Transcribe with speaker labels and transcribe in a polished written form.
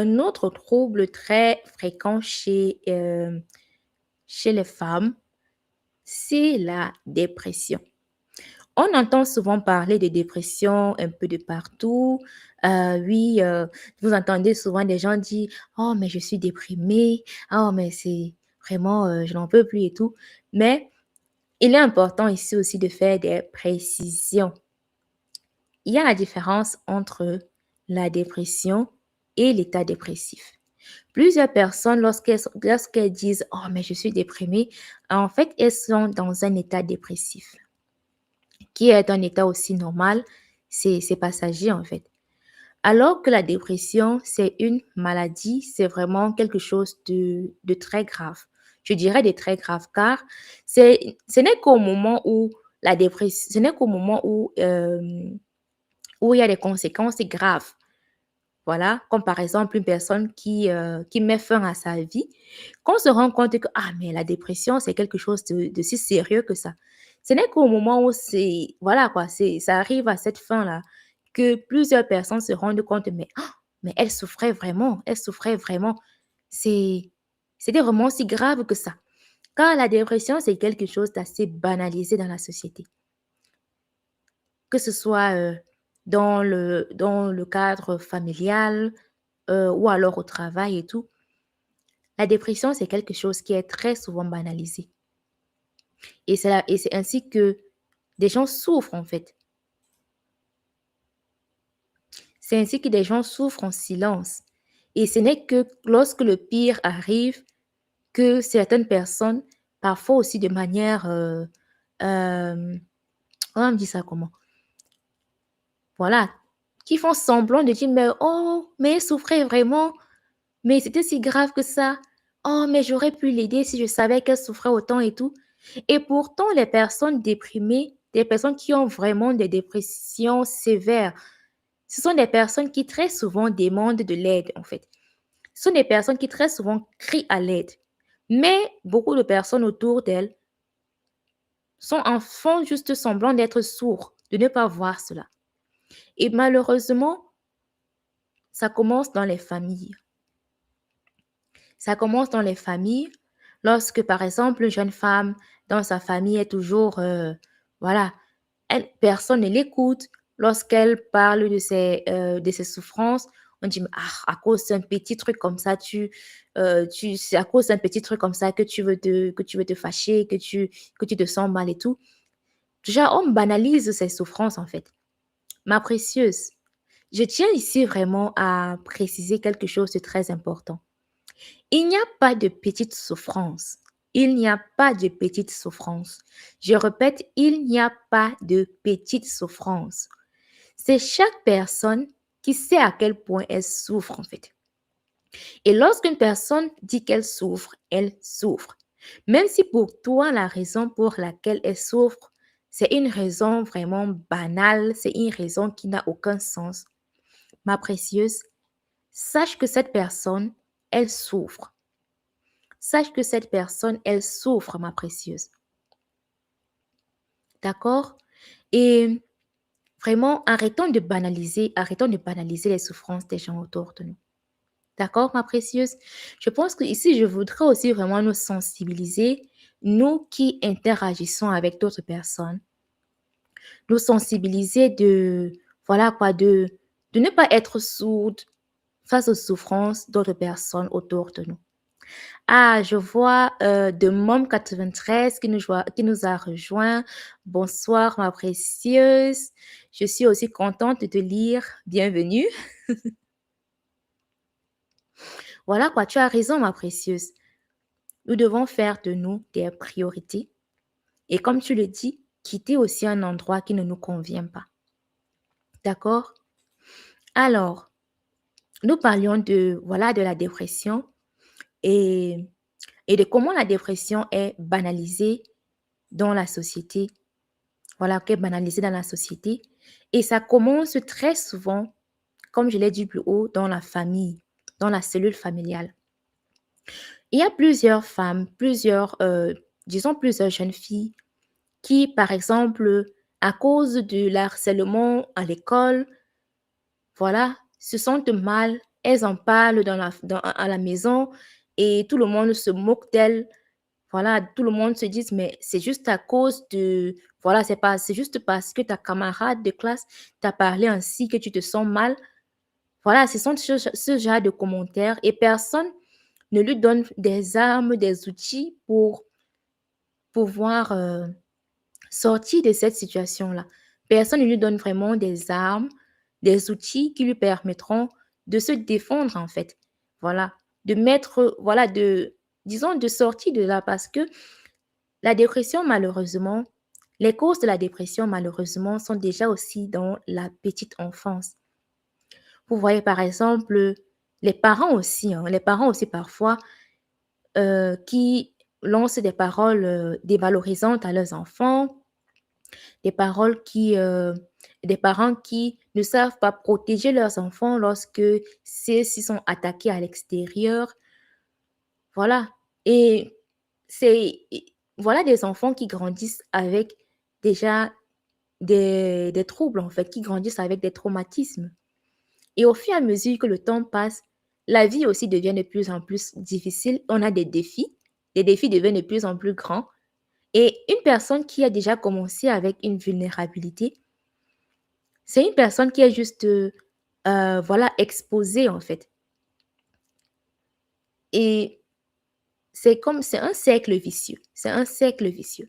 Speaker 1: Un autre trouble très fréquent chez les femmes, c'est la dépression. On entend souvent parler de dépression un peu de partout. Oui, vous entendez souvent des gens dire: «Oh, mais je suis déprimé. Oh, mais c'est vraiment, je n'en peux plus et tout». Mais il est important ici aussi de faire des précisions. Il y a la différence entre la dépression et l'état dépressif. Plusieurs personnes, lorsqu'elles disent: «Oh, mais je suis déprimée», en fait, elles sont dans un état dépressif, qui est un état aussi normal, c'est passager en fait. Alors que la dépression, c'est une maladie, c'est vraiment quelque chose de très grave. Je dirais de très grave car ce n'est qu'au moment où la dépression, ce n'est qu'au moment où il y a des conséquences graves. Voilà, comme par exemple une personne qui met fin à sa vie, qu'on se rend compte que, ah, mais la dépression, c'est quelque chose de si sérieux que ça. Ce n'est qu'au moment où voilà quoi, ça arrive à cette fin-là que plusieurs personnes se rendent compte, mais, ah, mais elle souffrait vraiment. C'est, c'était vraiment si grave que ça. Car la dépression, c'est quelque chose d'assez banalisé dans la société. Que ce soit dans le cadre familial, ou alors au travail et tout. La dépression, c'est quelque chose qui est très souvent banalisé. Et c'est ainsi que des gens souffrent, en fait. C'est ainsi que des gens souffrent en silence. Et ce n'est que lorsque le pire arrive que certaines personnes, parfois aussi de manière, euh, on me dit ça comment? Voilà, qui font semblant de dire, mais oh, mais elle souffrait vraiment, mais c'était si grave que ça. Oh, mais j'aurais pu l'aider si je savais qu'elle souffrait autant et tout. Et pourtant, les personnes déprimées, des personnes qui ont vraiment des dépressions sévères, ce sont des personnes qui très souvent demandent de l'aide, en fait. Ce sont des personnes qui très souvent crient à l'aide. Mais beaucoup de personnes autour d'elles font juste semblant d'être sourds, de ne pas voir cela. Et malheureusement, ça commence dans les familles. Ça commence dans les familles lorsque, par exemple, une jeune femme dans sa famille est toujours, voilà, personne ne l'écoute. Lorsqu'elle parle de ses souffrances, on dit, ah, à cause d'un petit truc comme ça, c'est à cause d'un petit truc comme ça que tu veux te fâcher, que tu te sens mal et tout. Déjà, on banalise ces souffrances, en fait. Ma précieuse, je tiens ici vraiment à préciser quelque chose de très important. Il n'y a pas de petite souffrance. Il n'y a pas de petite souffrance. Je répète, il n'y a pas de petite souffrance. C'est chaque personne qui sait à quel point elle souffre en fait. Et lorsqu'une personne dit qu'elle souffre, elle souffre. Même si pour toi, la raison pour laquelle elle souffre, c'est une raison vraiment banale, c'est une raison qui n'a aucun sens. Ma précieuse, sache que cette personne, elle souffre. Sache que cette personne, elle souffre, ma précieuse. D'accord? Et vraiment, arrêtons de banaliser les souffrances des gens autour de nous. D'accord, ma précieuse? Je pense que ici, je voudrais aussi vraiment nous sensibiliser, nous qui interagissons avec d'autres personnes, nous sensibiliser voilà quoi, de ne pas être sourde face aux souffrances d'autres personnes autour de nous. Ah, je vois de Mom 93 qui nous a rejoint. Bonsoir, ma précieuse. Je suis aussi contente de te lire. Bienvenue. Voilà quoi, tu as raison, ma précieuse. Nous devons faire de nous des priorités. Et comme tu le dis, quitter aussi un endroit qui ne nous convient pas. D'accord? Alors, nous parlions voilà, de la dépression et, et de comment la dépression est banalisée dans la société. Voilà, qui est banalisée dans la société. Et ça commence très souvent, comme je l'ai dit plus haut, dans la famille, dans la cellule familiale. Il y a plusieurs femmes, disons plusieurs jeunes filles qui, par exemple, à cause de l'harcèlement à l'école, voilà, se sentent mal elles en parlent à la maison et tout le monde se moque d'elles. Voilà, tout le monde se dit, mais c'est juste à cause de, voilà, c'est juste parce que ta camarade de classe t'a parlé ainsi que tu te sens mal. Voilà, ce sont ce genre de commentaires et personne ne lui donne des armes, des outils pour pouvoir sortir de cette situation-là. Personne ne lui donne vraiment des armes, des outils qui lui permettront de se défendre en fait. Voilà, de mettre, voilà, disons, de sortir de là parce que la dépression, malheureusement, les causes de la dépression, malheureusement, sont déjà aussi dans la petite enfance. Vous voyez, par exemple, les parents aussi parfois, qui lancent des paroles dévalorisantes à leurs enfants, des paroles des parents qui ne savent pas protéger leurs enfants lorsque ceux-ci sont attaqués à l'extérieur. Voilà. Et c'est, voilà des enfants qui grandissent avec déjà des troubles, en fait, qui grandissent avec des traumatismes. Et au fur et à mesure que le temps passe, la vie aussi devient de plus en plus difficile. On a des défis. Les défis deviennent de plus en plus grands. Et une personne qui a déjà commencé avec une vulnérabilité, c'est une personne qui est juste, voilà, exposée, en fait. Et c'est un cercle vicieux. C'est un cercle vicieux.